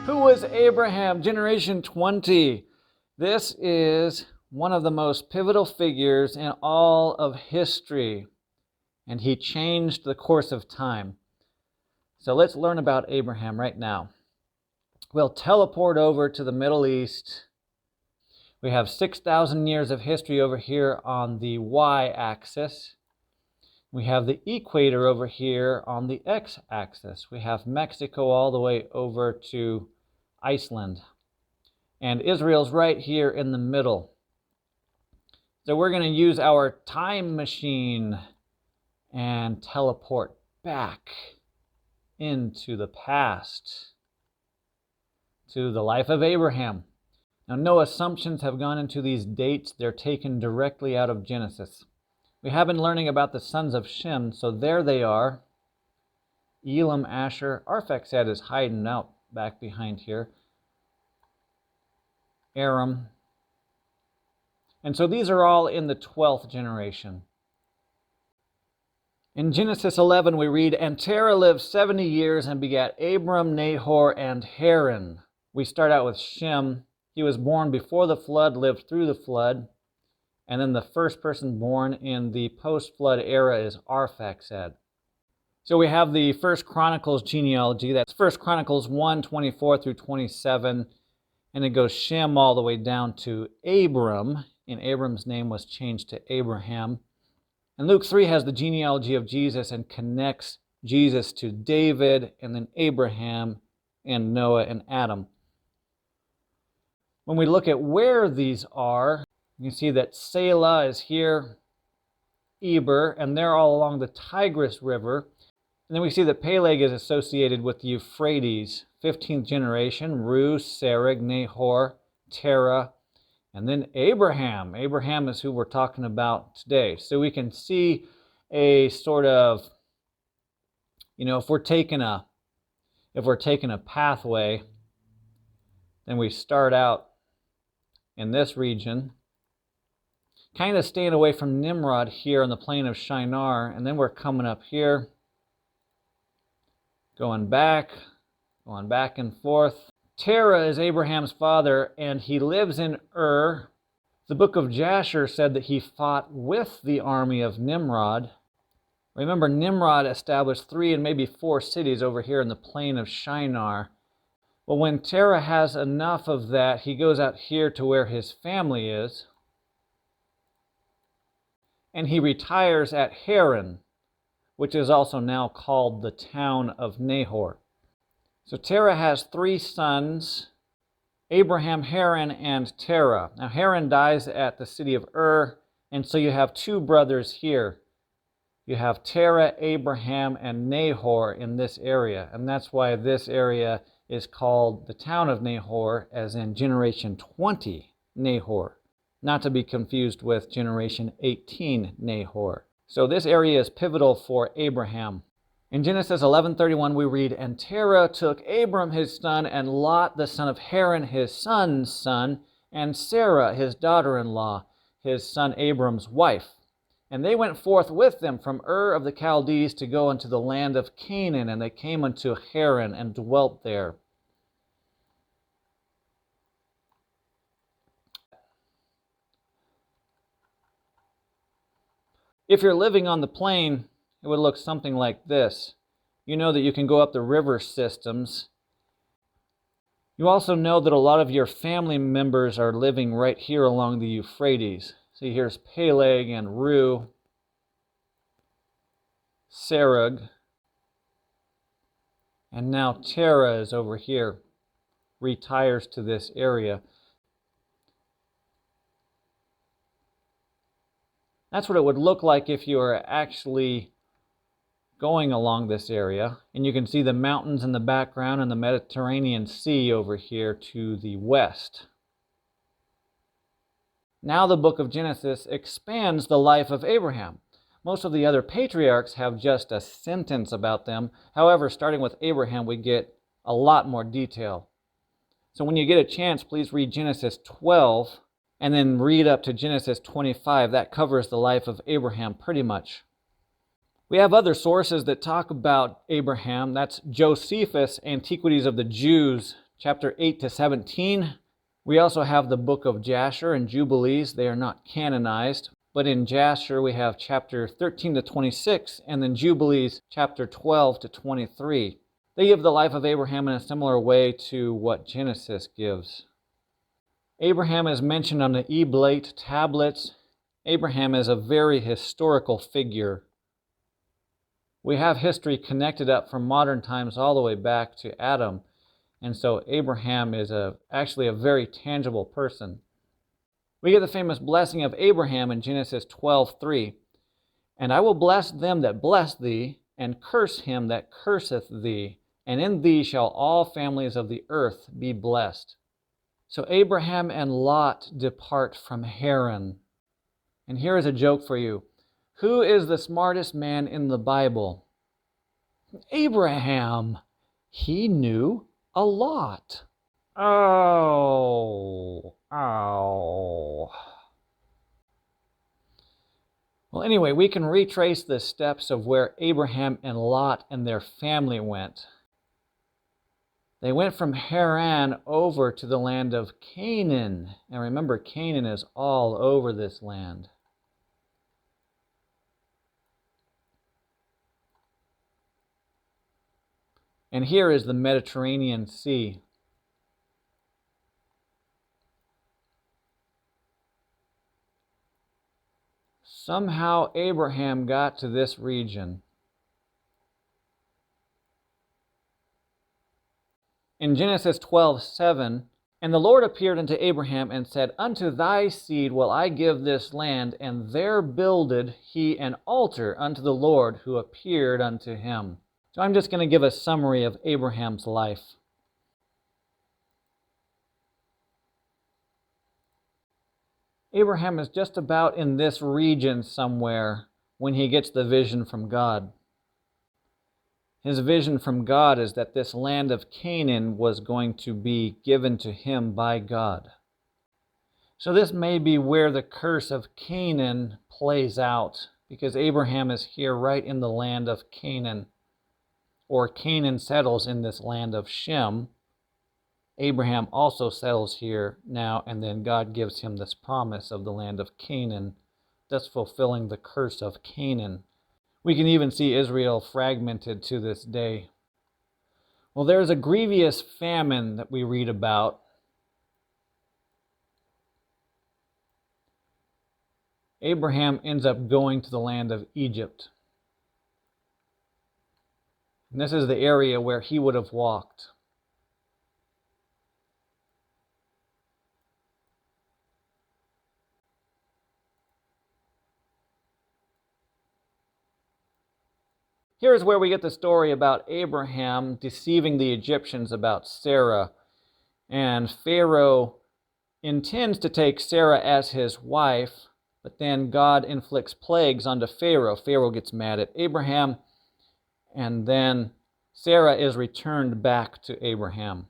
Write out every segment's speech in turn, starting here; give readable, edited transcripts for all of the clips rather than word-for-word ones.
Who was Abraham? Generation 20. This is one of the most pivotal figures in all of history, and he changed the course of time. So let's learn about Abraham right now. We'll teleport over to the Middle East. We have 6,000 years of history over here on the y-axis. We have the equator over here on the x-axis. We have Mexico all the way over to Iceland. And Israel's right here in the middle. So we're going to use our time machine and teleport back into the past to the life of Abraham. Now, no assumptions have gone into these dates. They're taken directly out of Genesis. We have been learning about the sons of Shem, so there they are. Elam, Asher, Arphaxad is hiding out back behind here. Aram. And so these are all in the 12th generation. In Genesis 11 we read, "And Terah lived 70 years and begat Abram, Nahor, and Haran." We start out with Shem. He was born before the flood, lived through the flood. And then the first person born in the post-flood era is Arphaxad. So we have the First Chronicles genealogy. That's First Chronicles 1:24 through 27. And it goes Shem all the way down to Abram. And Abram's name was changed to Abraham. And Luke 3 has the genealogy of Jesus and connects Jesus to David and then Abraham and Noah and Adam. When we look at where these are, you see that Selah is here, Eber, and they're all along the Tigris River. And then we see that Peleg is associated with the Euphrates, 15th generation, Ru, Serug, Nahor, Terah, and then Abraham. Abraham is who we're talking about today. So we can see a sort of, if we're taking a pathway, then we start out in this region, kind of staying away from Nimrod here on the plain of Shinar, and then we're coming up here, going back and forth. Terah is Abraham's father, and he lives in Ur. The book of Jasher said that he fought with the army of Nimrod. Remember, Nimrod established 3 and maybe 4 cities over here in the plain of Shinar. Well, when Terah has enough of that, he goes out here to where his family is, and he retires at Haran, which is also now called the town of Nahor. So Terah has 3 sons, Abraham, Haran, and Terah. Now Haran dies at the city of Ur, and so you have 2 brothers here. You have Terah, Abraham, and Nahor in this area, and that's why this area is called the town of Nahor, as in generation 20 Nahor, not to be confused with generation 18 Nahor. So this area is pivotal for Abraham. In Genesis 11:31 we read, "And Terah took Abram his son, and Lot the son of Haran his son's son, and Sarah his daughter-in-law, his son Abram's wife. And they went forth with them from Ur of the Chaldees to go unto the land of Canaan, and they came unto Haran and dwelt there." If you're living on the plain, it would look something like this. You know that you can go up the river systems. You also know that a lot of your family members are living right here along the Euphrates. See, here's Peleg and Ru, Serug, and now Terah is over here, retires to this area. That's what it would look like if you were actually going along this area. And you can see the mountains in the background and the Mediterranean Sea over here to the west. Now the book of Genesis expands the life of Abraham. Most of the other patriarchs have just a sentence about them. However, starting with Abraham, we get a lot more detail. So when you get a chance, please read Genesis 12 and then read up to Genesis 25. That covers the life of Abraham pretty much. We have other sources that talk about Abraham. That's Josephus' Antiquities of the Jews chapter 8 to 17. We also have the book of Jasher and Jubilees. They are not canonized, but in Jasher we have chapter 13 to 26, and then Jubilees chapter 12 to 23. They give the life of Abraham in a similar way to what Genesis gives. Abraham is mentioned on the Eblate tablets. Abraham is a very historical figure. We have history connected up from modern times all the way back to Adam, and so Abraham is actually a very tangible person. We get the famous blessing of Abraham in Genesis 12:3. And I will bless them that bless thee, and curse him that curseth thee, and in thee shall all families of the earth be blessed. So Abraham and Lot depart from Haran. And here is a joke for you. Who is the smartest man in the Bible? Abraham. He knew a lot. Oh. Well, anyway, we can retrace the steps of where Abraham and Lot and their family went. They went from Haran over to the land of Canaan. And remember, Canaan is all over this land. And here is the Mediterranean Sea. Somehow Abraham got to this region. In Genesis 12:7, and the Lord appeared unto Abraham and said, Unto thy seed will I give this land, and there builded he an altar unto the Lord who appeared unto him. So I'm just going to give a summary of Abraham's life. Abraham is just about in this region somewhere when he gets the vision from God. His vision from God is that this land of Canaan was going to be given to him by God. So this may be where the curse of Canaan plays out, because Abraham is here right in the land of Canaan. Or Canaan settles in this land of Shem. Abraham also settles here now, and then God gives him this promise of the land of Canaan, thus fulfilling the curse of Canaan. We can even see Israel fragmented to this day. Well, there's a grievous famine that we read about. Abraham ends up going to the land of Egypt. And this is the area where he would have walked. Here's where we get the story about Abraham deceiving the Egyptians about Sarah. And Pharaoh intends to take Sarah as his wife, but then God inflicts plagues onto Pharaoh. Pharaoh gets mad at Abraham, and then Sarah is returned back to Abraham.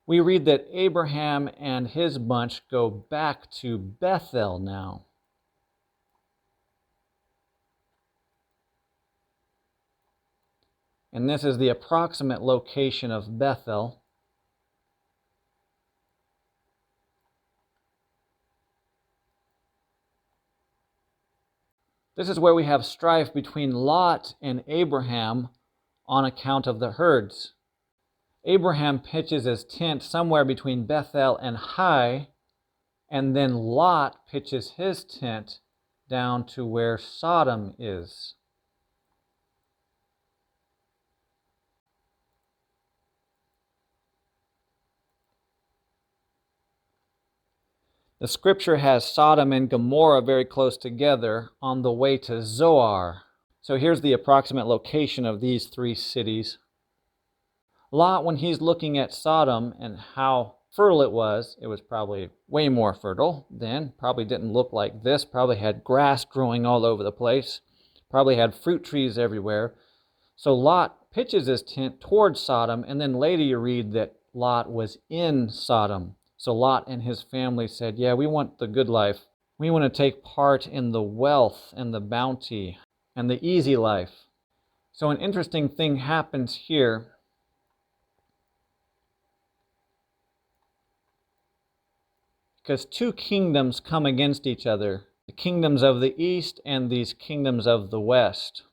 We read that Abraham and his bunch go back to Bethel now. And this is the approximate location of Bethel. This is where we have strife between Lot and Abraham on account of the herds. Abraham pitches his tent somewhere between Bethel and Hai, and then Lot pitches his tent down to where Sodom is. The scripture has Sodom and Gomorrah very close together on the way to Zoar. So here's the approximate location of these three cities. Lot, when he's looking at Sodom and how fertile it was probably way more fertile then. Probably didn't look like this. Probably had grass growing all over the place. Probably had fruit trees everywhere. So Lot pitches his tent towards Sodom, and then later you read that Lot was in Sodom. So Lot and his family said, yeah, we want the good life. We want to take part in the wealth and the bounty. and the easy life. So an interesting thing happens here. Because two kingdoms come against each other, the kingdoms of the east and these kingdoms of the west.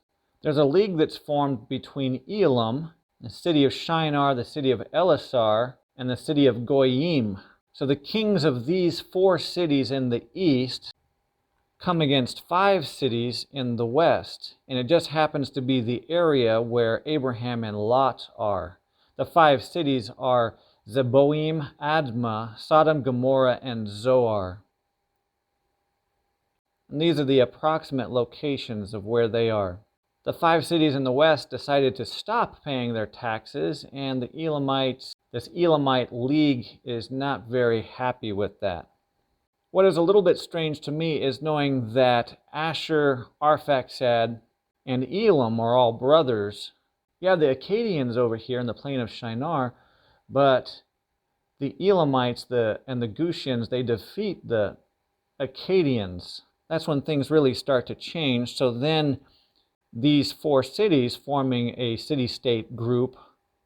There's a league that's formed between Elam, the city of Shinar, the city of Elisar, and the city of Goyim. So the kings of these 4 cities in the east come against 5 cities in the west, and it just happens to be the area where Abraham and Lot are. The 5 cities are Zeboim, Admah, Sodom, Gomorrah, and Zoar. And these are the approximate locations of where they are. The 5 cities in the west decided to stop paying their taxes, and this Elamite league is not very happy with that. What is a little bit strange to me is knowing that Asher, Arphaxad, and Elam are all brothers. You have the Akkadians over here in the plain of Shinar, but the Elamites and the Gushians, they defeat the Akkadians. That's when things really start to change. So then these 4 cities forming a city-state group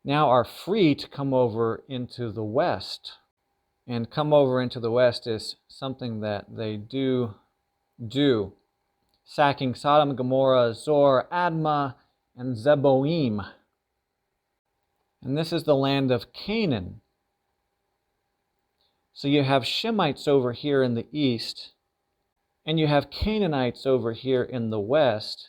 now are free to come over into the west. And come over into the west is something that they do, sacking Sodom, Gomorrah, Zor, Admah, and Zeboim. And this is the land of Canaan. So you have Shemites over here in the east, and you have Canaanites over here in the west,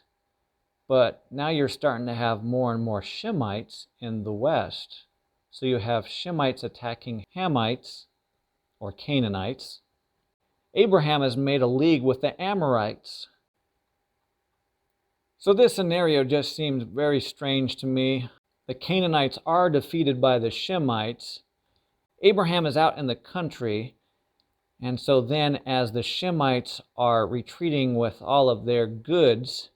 but now you're starting to have more and more Shemites in the west. So you have Shemites attacking Hamites, or Canaanites. Abraham has made a league with the Amorites. So this scenario just seems very strange to me. The Canaanites are defeated by the Shemites. Abraham is out in the country, and so then as the Shemites are retreating with all of their goods,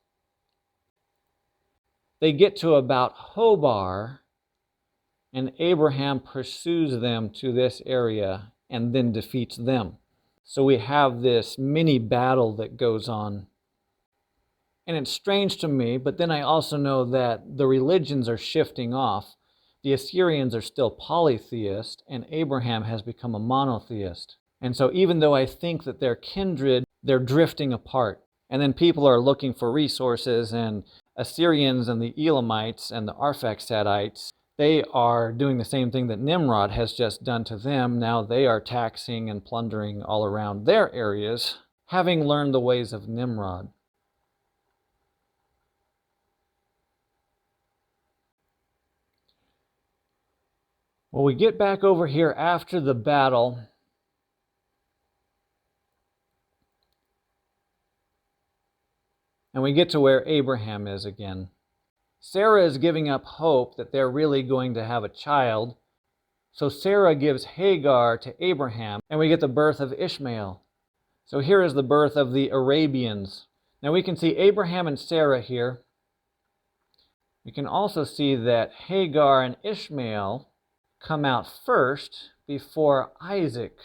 they get to about Hobar, and Abraham pursues them to this area and then defeats them. So we have this mini battle that goes on. And it's strange to me, but then I also know that the religions are shifting off. The Assyrians are still polytheist, and Abraham has become a monotheist. And so even though I think that they're kindred, they're drifting apart. And then people are looking for resources, and Assyrians and the Elamites and the Arphaxadites, they are doing the same thing that Nimrod has just done to them. Now they are taxing and plundering all around their areas, having learned the ways of Nimrod. Well, we get back over here after the battle. And we get to where Abraham is again. Sarah is giving up hope that they're really going to have a child. So Sarah gives Hagar to Abraham, and we get the birth of Ishmael. So here is the birth of the Arabians. Now we can see Abraham and Sarah here. We can also see that Hagar and Ishmael come out first before Isaac.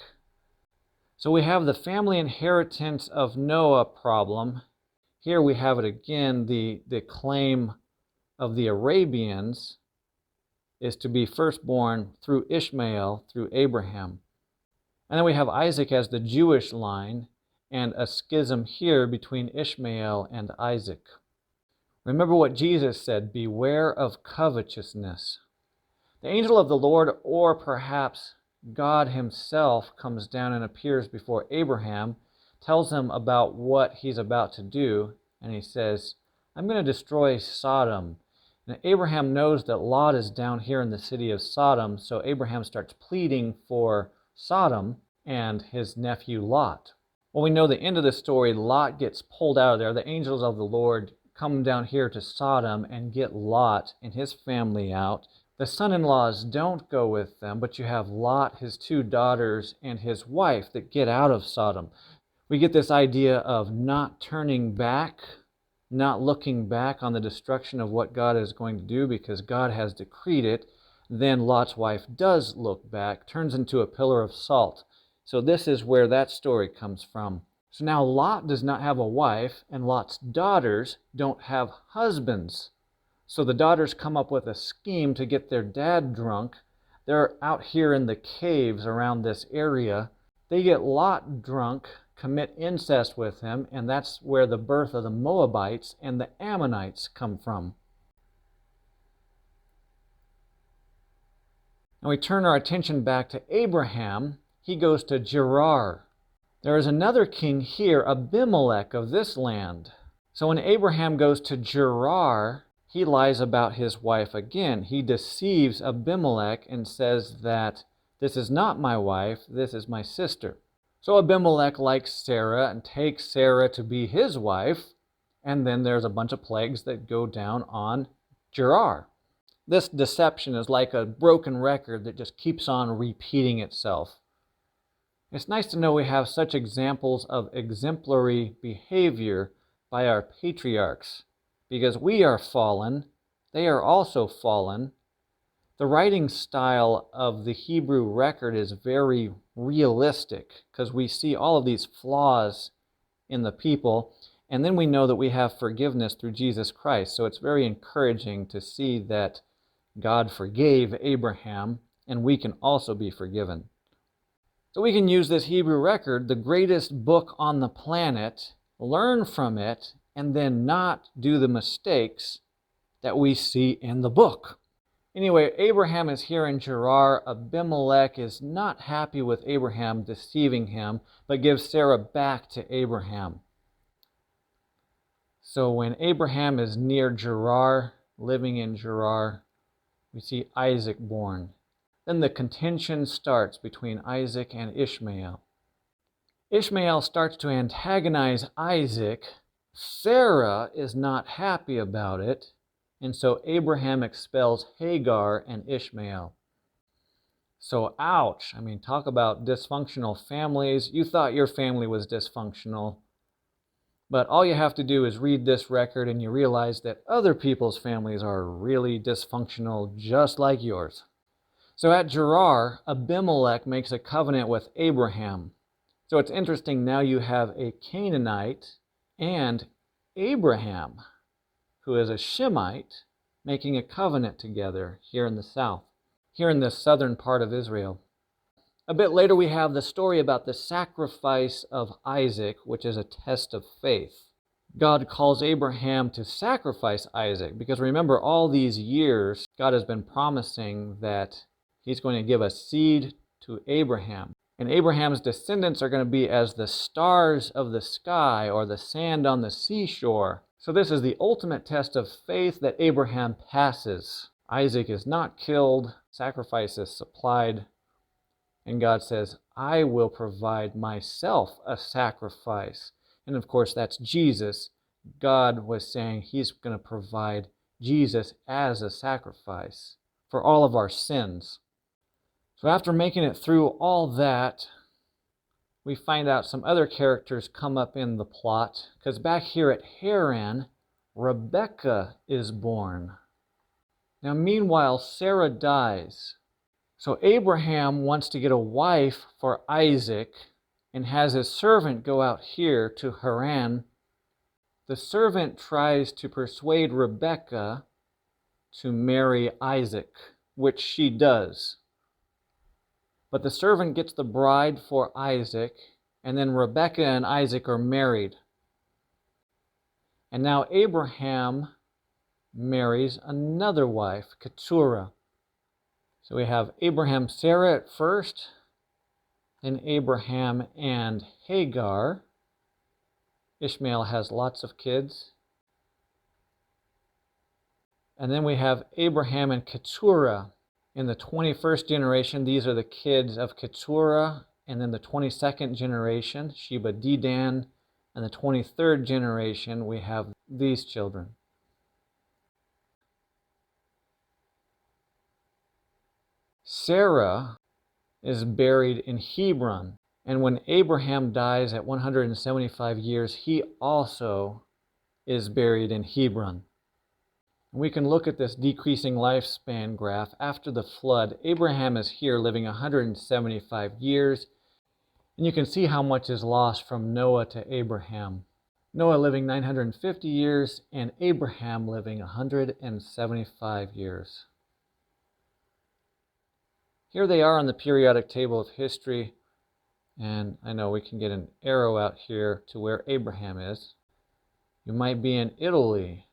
So we have the family inheritance of Noah problem. Here we have it again, the claim of the Arabians is to be firstborn through Ishmael, through Abraham. And then we have Isaac as the Jewish line, and a schism here between Ishmael and Isaac. Remember what Jesus said, beware of covetousness. The angel of the Lord, or perhaps God himself, comes down and appears before Abraham, tells him about what he's about to do, and he says, I'm going to destroy Sodom. And Abraham knows that Lot is down here in the city of Sodom, so Abraham starts pleading for Sodom and his nephew Lot. Well, we know the end of the story. Lot gets pulled out of there. The angels of the Lord come down here to Sodom and get Lot and his family out. The son-in-laws don't go with them, but you have Lot, his 2 daughters, and his wife that get out of Sodom. We get this idea of not turning back, not looking back on the destruction of what God is going to do because God has decreed it. Then Lot's wife does look back, turns into a pillar of salt. So this is where that story comes from. So now Lot does not have a wife, and Lot's daughters don't have husbands. So the daughters come up with a scheme to get their dad drunk. They're out here in the caves around this area. They get Lot drunk, commit incest with him, and that's where the birth of the Moabites and the Ammonites come from. Now we turn our attention back to Abraham. He goes to Gerar. There is another king here, Abimelech of this land. So when Abraham goes to Gerar, he lies about his wife again. He deceives Abimelech and says that this is not my wife, this is my sister. So Abimelech likes Sarah and takes Sarah to be his wife, and then there's a bunch of plagues that go down on Gerar. This deception is like a broken record that just keeps on repeating itself. It's nice to know we have such examples of exemplary behavior by our patriarchs, because we are fallen, they are also fallen. The writing style of the Hebrew record is very realistic because we see all of these flaws in the people, and then we know that we have forgiveness through Jesus Christ. So it's very encouraging to see that God forgave Abraham, and we can also be forgiven. So we can use this Hebrew record, the greatest book on the planet, learn from it, and then not do the mistakes that we see in the book. Anyway, Abraham is here in Gerar. Abimelech is not happy with Abraham deceiving him, but gives Sarah back to Abraham. So when Abraham is near Gerar, living in Gerar, we see Isaac born. Then the contention starts between Isaac and Ishmael. Ishmael starts to antagonize Isaac. Sarah is not happy about it, and so Abraham expels Hagar and Ishmael. So ouch, talk about dysfunctional families. You thought your family was dysfunctional, but all you have to do is read this record and you realize that other people's families are really dysfunctional just like yours. So at Gerar, Abimelech makes a covenant with Abraham. So it's interesting, now you have a Canaanite and Abraham, who is a Shemite, making a covenant together here in the south, here in the southern part of Israel. A bit later we have the story about the sacrifice of Isaac, which is a test of faith. God calls Abraham to sacrifice Isaac, because remember, all these years God has been promising that He's going to give a seed to Abraham. And Abraham's descendants are going to be as the stars of the sky or the sand on the seashore. So this is the ultimate test of faith that Abraham passes. Isaac is not killed, sacrifice is supplied, and God says, I will provide myself a sacrifice. And of course, that's Jesus. God was saying He's going to provide Jesus as a sacrifice for all of our sins. So after making it through all that, we find out some other characters come up in the plot, because back here at Haran, Rebekah is born. Now meanwhile, Sarah dies. So Abraham wants to get a wife for Isaac and has his servant go out here to Haran. The servant tries to persuade Rebekah to marry Isaac, which she does. But the servant gets the bride for Isaac, and then Rebekah and Isaac are married. And now Abraham marries another wife, Keturah. So we have Abraham, Sarah at first, then Abraham and Hagar. Ishmael has lots of kids. And then we have Abraham and Keturah. In the 21st generation, these are the kids of Keturah, and then the 22nd generation, Sheba Dedan, and the 23rd generation, we have these children. Sarah is buried in Hebron, and when Abraham dies at 175 years, he also is buried in Hebron. We can look at this decreasing lifespan graph. After the flood, Abraham is here living 175 years. And you can see how much is lost from Noah to Abraham. Noah living 950 years and Abraham living 175 years. Here they are on the periodic table of history, and I know we can get an arrow out here to where Abraham is. You might be in Italy.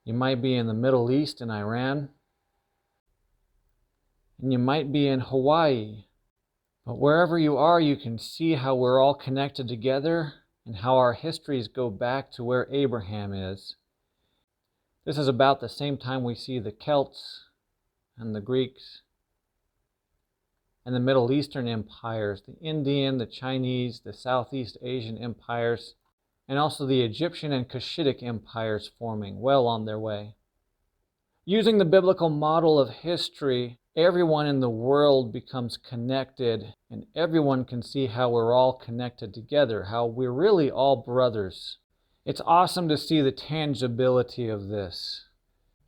You might be in the Middle East and Iran. And you might be in Hawaii. But wherever you are, you can see how we're all connected together and how our histories go back to where Abraham is. This is about the same time we see the Celts and the Greeks and the Middle Eastern empires, the Indian, the Chinese, the Southeast Asian empires, and also the Egyptian and Cushitic empires forming, well on their way. Using the biblical model of history, everyone in the world becomes connected, and everyone can see how we're all connected together, how we're really all brothers. It's awesome to see the tangibility of this.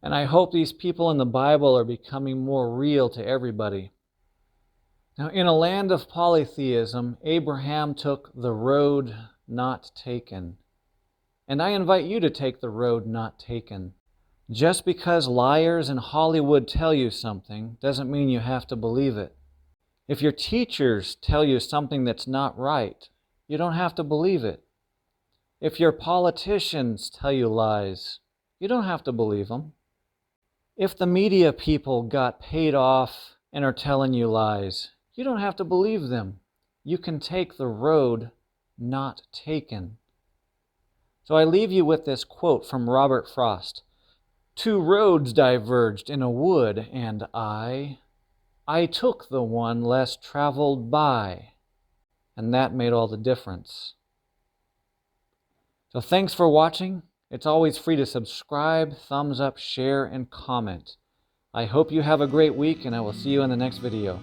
And I hope these people in the Bible are becoming more real to everybody. Now, in a land of polytheism, Abraham took the road not taken. And I invite you to take the road not taken. Just because liars in Hollywood tell you something doesn't mean you have to believe it. If your teachers tell you something that's not right, you don't have to believe it. If your politicians tell you lies, you don't have to believe them. If the media people got paid off and are telling you lies, you don't have to believe them. You can take the road not taken. So I leave you with this quote from Robert Frost. "Two roads diverged in a wood, and I took the one less traveled by." And that made all the difference. So thanks for watching. It's always free to subscribe, thumbs up, share, and comment. I hope you have a great week, and I will see you in the next video.